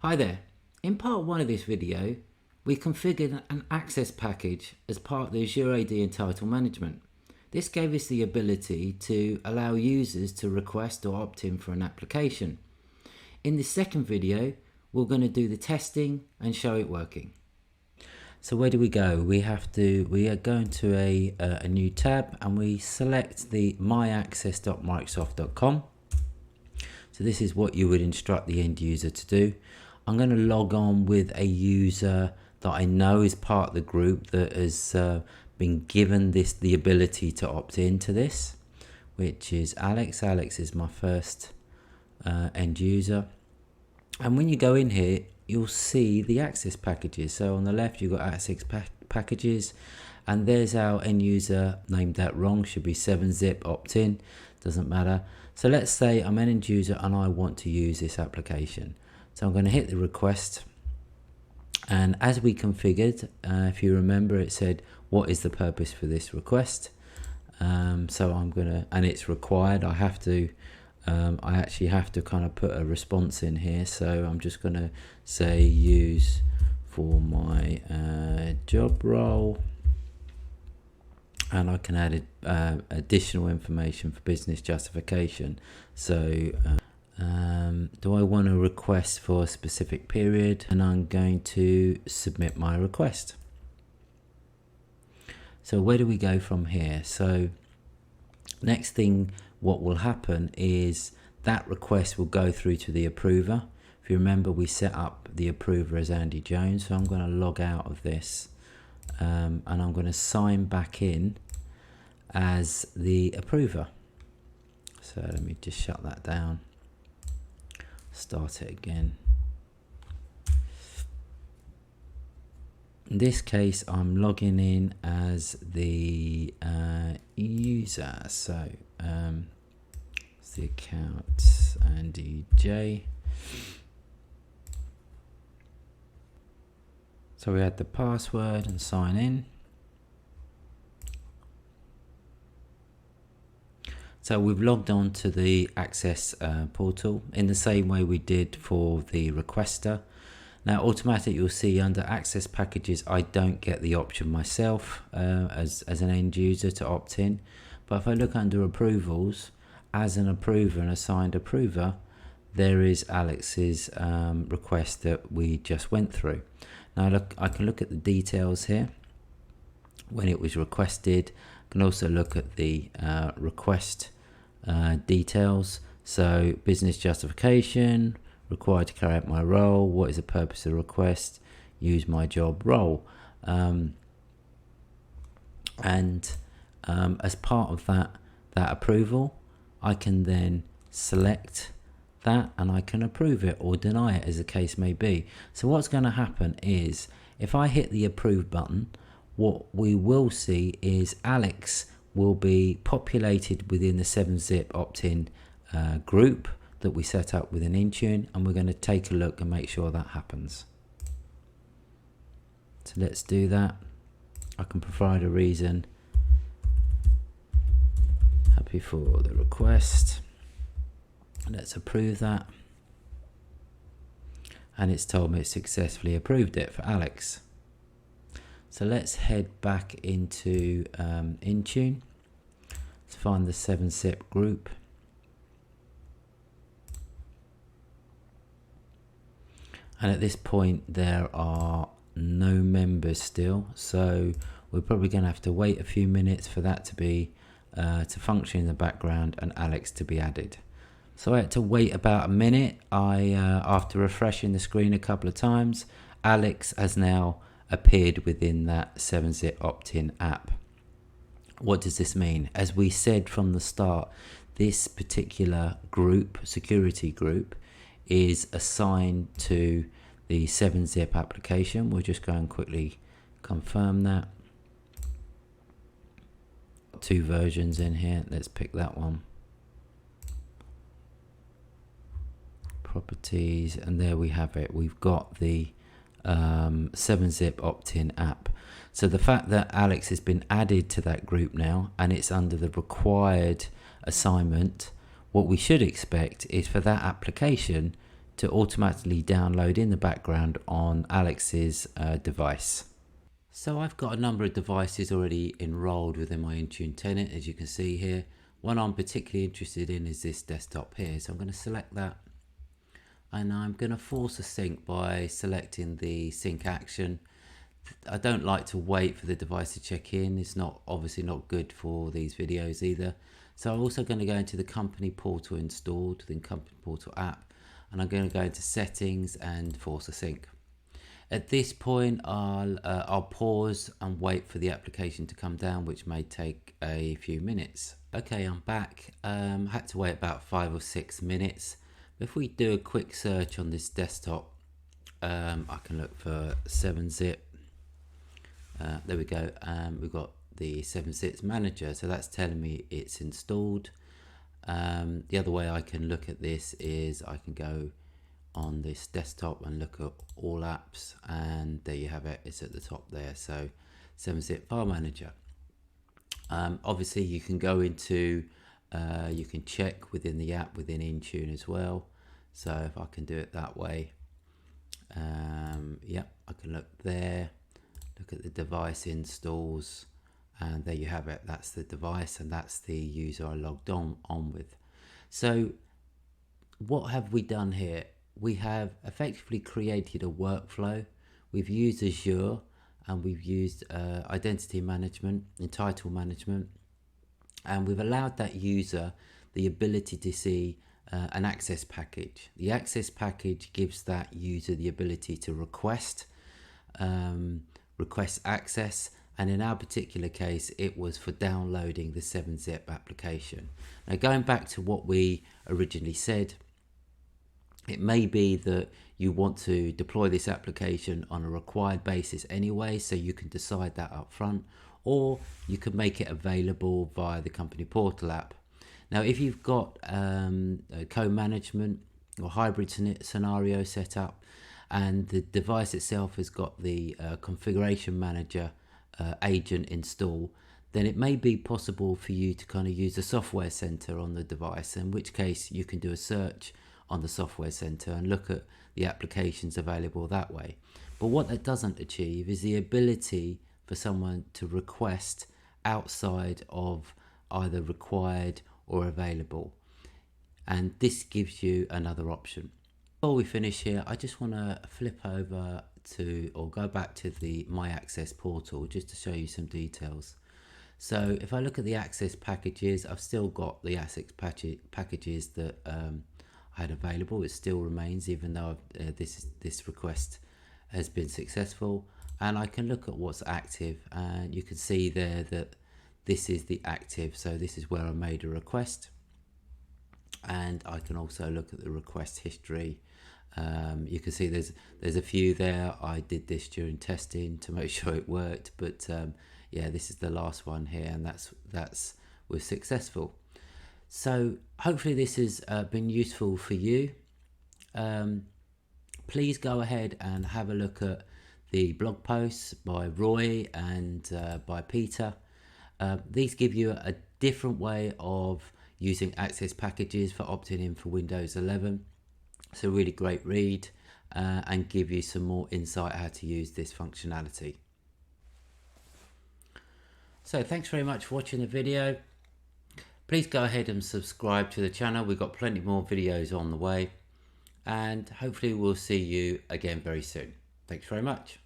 Hi there. In part 1 of this video, we configured an access package as part of the Azure AD Entitlement Management. This gave us the ability to allow users to request or opt in for an application. In the second video, we're going to do the testing and show it working. So where do we go? We are going to a new tab and we select the myaccess.microsoft.com. So this is what you would instruct the end user to do. I'm going to log on with a user that I know is part of the group that has been given the ability to opt into this, which is Alex. Alex is my first end user. And when you go in here, you'll see the access packages. So on the left, you've got access packages, and there's our end user, named that wrong, should be 7-zip opt-in, doesn't matter. So let's say I'm an end user and I want to use this application. So I'm going to hit the request, and as we configured, if you remember, it said what is the purpose for this request. So I'm gonna, and it's required. I actually have to kind of put a response in here. So I'm just going to say use for my job role, and I can add additional information for business justification. So do I want to request for a specific period? And I'm going to submit my request. So where do we go from here? So next thing, what will happen is that request will go through to the approver. If you remember, we set up the approver as Andy Jones. So I'm going to log out of this and I'm going to sign back in as the approver. So let me just shut that down. Start it again. In this case, I'm logging in as the user. So it's the account Andy J. So we add the password and sign in. So we've logged on to the Access portal in the same way we did for the requester. Now automatically you'll see under Access Packages I don't get the option myself as an end user to opt in. But if I look under Approvals, as an approver and assigned approver, there is Alex's request that we just went through. Now look, I can look at the details here when it was requested. Can also look at the request details. So business justification, required to carry out my role, what is the purpose of the request, use my job role, and as part of that approval, I can then select that and I can approve it or deny it as the case may be. So what's going to happen is if I hit the approve button, what we will see is Alex will be populated within the 7-zip opt-in group that we set up within Intune, and we're going to take a look and make sure that happens. So let's do that. I can provide a reason. Happy for the request. Let's approve that. And it's told me it successfully approved it for Alex. So let's head back into Intune. Let's find the 7-zip group. And at this point there are no members still, so we're probably going to have to wait a few minutes for that to be to function in the background and Alex to be added. So I had to wait about a minute. After refreshing the screen a couple of times, Alex has now appeared within that 7-zip opt-in app. What does this mean? As we said from the start, this particular group, security group, is assigned to the 7-zip application. We'll just go and quickly confirm that. 2 versions in here. Let's pick that one. Properties, and there we have it. We've got the 7-zip opt-in app. So the fact that Alex has been added to that group now and it's under the required assignment, what we should expect is for that application to automatically download in the background on Alex's device. So I've got a number of devices already enrolled within my Intune tenant, as you can see here. One I'm particularly interested in is this desktop here, so I'm going to select that, and I'm going to force a sync by selecting the sync action. I don't like to wait for the device to check in. It's obviously not good for these videos either. So I'm also going to go into the company portal installed, the company portal app, and I'm going to go into settings and force a sync. At this point, I'll pause and wait for the application to come down, which may take a few minutes. Okay, I'm back. Had to wait about 5 or 6 minutes. If we do a quick search on this desktop, I can look for 7-zip. There we go. We've got the 7-zip manager, so that's telling me it's installed. The other way I can look at this is I can go on this desktop and look at all apps, and there you have it. It's at the top there. So 7-zip file manager. Obviously you can go into you can check within the app within Intune as well. So if I can do it that way, yep, I can look there, look at the device installs, and there you have it. That's the device, and that's the user I logged on with. So what have we done here? We have effectively created a workflow. We've used Azure, and we've used identity management, entitlement management, and we've allowed that user the ability to see an access package. The access package gives that user the ability to request access, and in our particular case it was for downloading the 7-zip application. Now, going back to what we originally said, it may be that you want to deploy this application on a required basis anyway, so you can decide that up front, or you can make it available via the company portal app. Now, if you've got a co-management or hybrid scenario set up, and the device itself has got the configuration manager agent installed, then it may be possible for you to kind of use the software center on the device, in which case you can do a search on the software center and look at the applications available that way. But what that doesn't achieve is the ability for someone to request outside of either required or available, and this gives you another option. Before we finish here, I just want to flip over to, or go back to the My Access portal just to show you some details. So if I look at the access packages, I've still got the access packages that I had available. It still remains, even though this request has been successful. And I can look at what's active, and you can see there that this is the active. So this is where I made a request, and I can also look at the request history. You can see there's a few there. I did this during testing to make sure it worked, but yeah, this is the last one here, and that's was successful. So hopefully this has been useful for you. Please go ahead and have a look at the blog posts by Roy and by Peter. These give you a different way of using access packages for opting in for Windows 11. It's a really great read and give you some more insight how to use this functionality. So thanks very much for watching the video. Please go ahead and subscribe to the channel. We've got plenty more videos on the way, and hopefully we'll see you again very soon. Thanks very much.